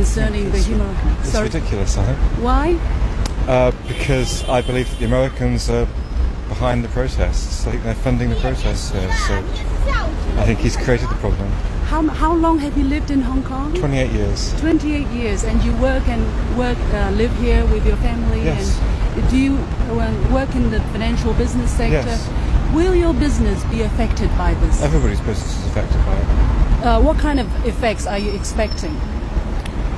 concerning the human... It's ridiculous, I think. Why? Because I believe that the Americans are behind the protests. I think they're funding the protests here, so I think he's created the problem. How long have you lived in Hong Kong? 28 years. 28 years, and you live here with your family? Yes. And do you work in the financial business sector? Yes. Will your business be affected by this? Everybody's business is affected by it. What kind of effects are you expecting?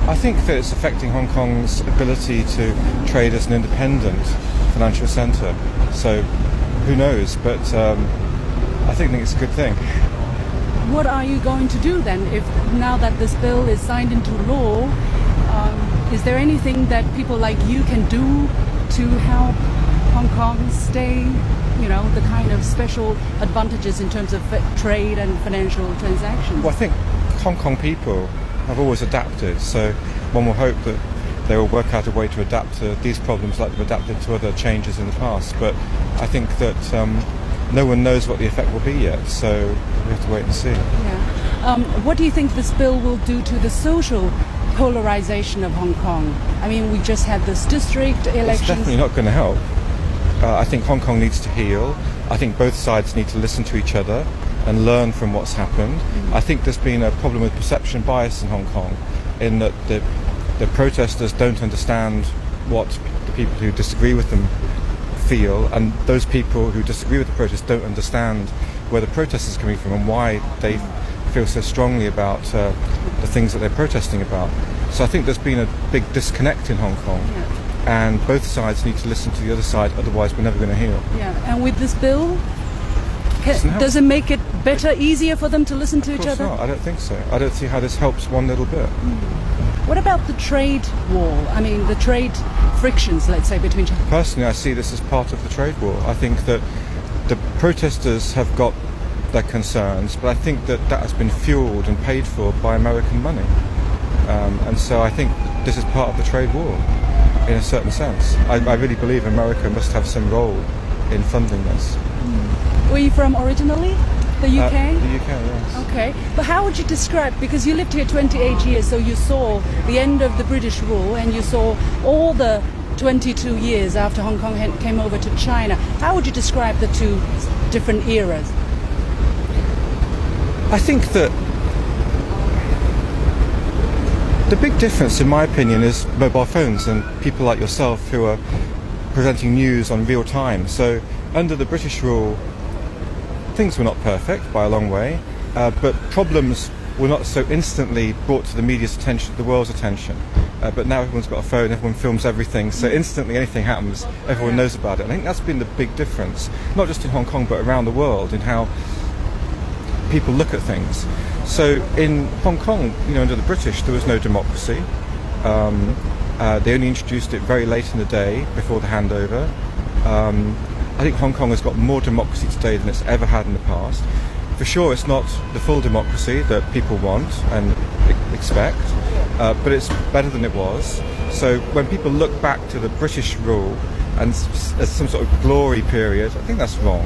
I think that it's affecting Hong Kong's ability to trade as an independent financial centre. So, who knows? But I think it's a good thing. What are you going to do then, if now that this bill is signed into law? Is there anything that people like you can do to help Hong Kong stay, the kind of special advantages in terms of trade and financial transactions? Well, I think Hong Kong people have always adapted, so one will hope that they will work out a way to adapt to these problems like they've adapted to other changes in the past. But I think that no one knows what the effect will be yet, so we have to wait and see. Yeah. What do you think this bill will do to the social polarization of Hong Kong? I mean, we just had this district elections. It's definitely not going to help. I think Hong Kong needs to heal. I think both sides need to listen to each other and learn from what's happened. I think there's been a problem with perception bias in Hong Kong, in that the protesters don't understand what the people who disagree with them feel, and those people who disagree with the protest don't understand where the protest is coming from and why they feel so strongly about the things that they're protesting about. So I think there's been a big disconnect in Hong Kong, and both sides need to listen to the other side, otherwise we're never going to heal. Yeah, and with this bill, does it make it better, easier for them to listen to each other? No, I don't think so. I don't see how this helps one little bit. What about the trade war? I mean, the trade frictions, let's say, between China? Personally, I see this as part of the trade war. I think that the protesters have got their concerns, but I think that has been fueled and paid for by American money. And so I think this is part of the trade war, in a certain sense. I really believe America must have some role in funding this. Were you from originally? The UK? The UK, yes. Okay. But how would you describe, because you lived here 28 years, so you saw the end of the British rule and you saw all the 22 years after Hong Kong came over to China. How would you describe the two different eras? I think that the big difference, in my opinion, is mobile phones and people like yourself who are presenting news on real time. So under the British rule, things were not perfect by a long way, but problems were not so instantly brought to the media's attention, the world's attention. But now everyone's got a phone, everyone films everything, so instantly anything happens, everyone knows about it. And I think that's been the big difference, not just in Hong Kong, but around the world, in how people look at things. So in Hong Kong, under the British, there was no democracy. They only introduced it very late in the day, before the handover. I think Hong Kong has got more democracy today than it's ever had in the past. For sure, it's not the full democracy that people want and expect, but it's better than it was. So when people look back to the British rule and as some sort of glory period, I think that's wrong.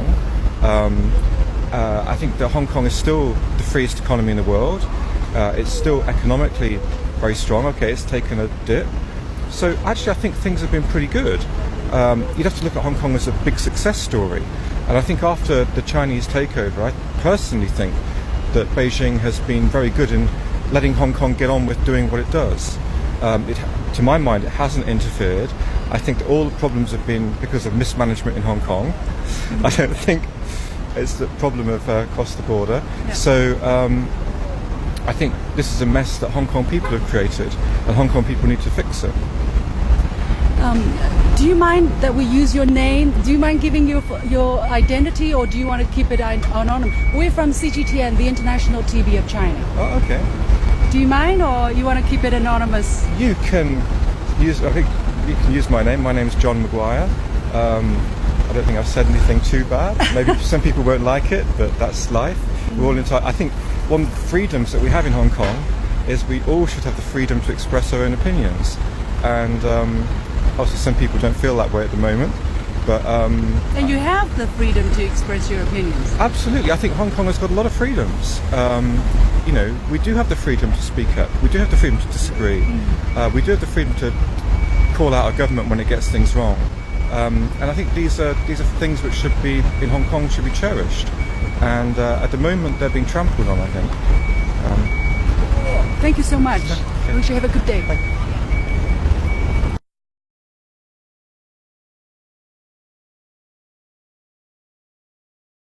I think that Hong Kong is still the freest economy in the world. It's still economically very strong. Okay, it's taken a dip. So actually, I think things have been pretty good. You'd have to look at Hong Kong as a big success story. And I think after the Chinese takeover, I personally think that Beijing has been very good in letting Hong Kong get on with doing what it does. To my mind, it hasn't interfered. I think that all the problems have been because of mismanagement in Hong Kong. I don't think it's the problem of across the border. Yeah. So I think this is a mess that Hong Kong people have created, and Hong Kong people need to fix it. Do you mind that we use your name? Do you mind giving your identity, or do you want to keep it anonymous? We're from CGTN, the International TV of China. Oh, okay. Do you mind, or you want to keep it anonymous? You can use. I think you can use my name. My name is John Maguire. I don't think I've said anything too bad. Maybe some people won't like it, but that's life. We're all entitled. I think one of the freedoms that we have in Hong Kong is we all should have the freedom to express our own opinions. And obviously some people don't feel that way at the moment, but and you have the freedom to express your opinions. Absolutely. I think Hong Kong has got a lot of freedoms. you know, we do have the freedom to speak up. We do have the freedom to disagree. We do have the freedom to call out our government when it gets things wrong. And I think these are things which should be in Hong Kong, should be cherished. And at the moment, they're being trampled on, I think. Thank you so much. Okay. I wish you have a good day. Thank you.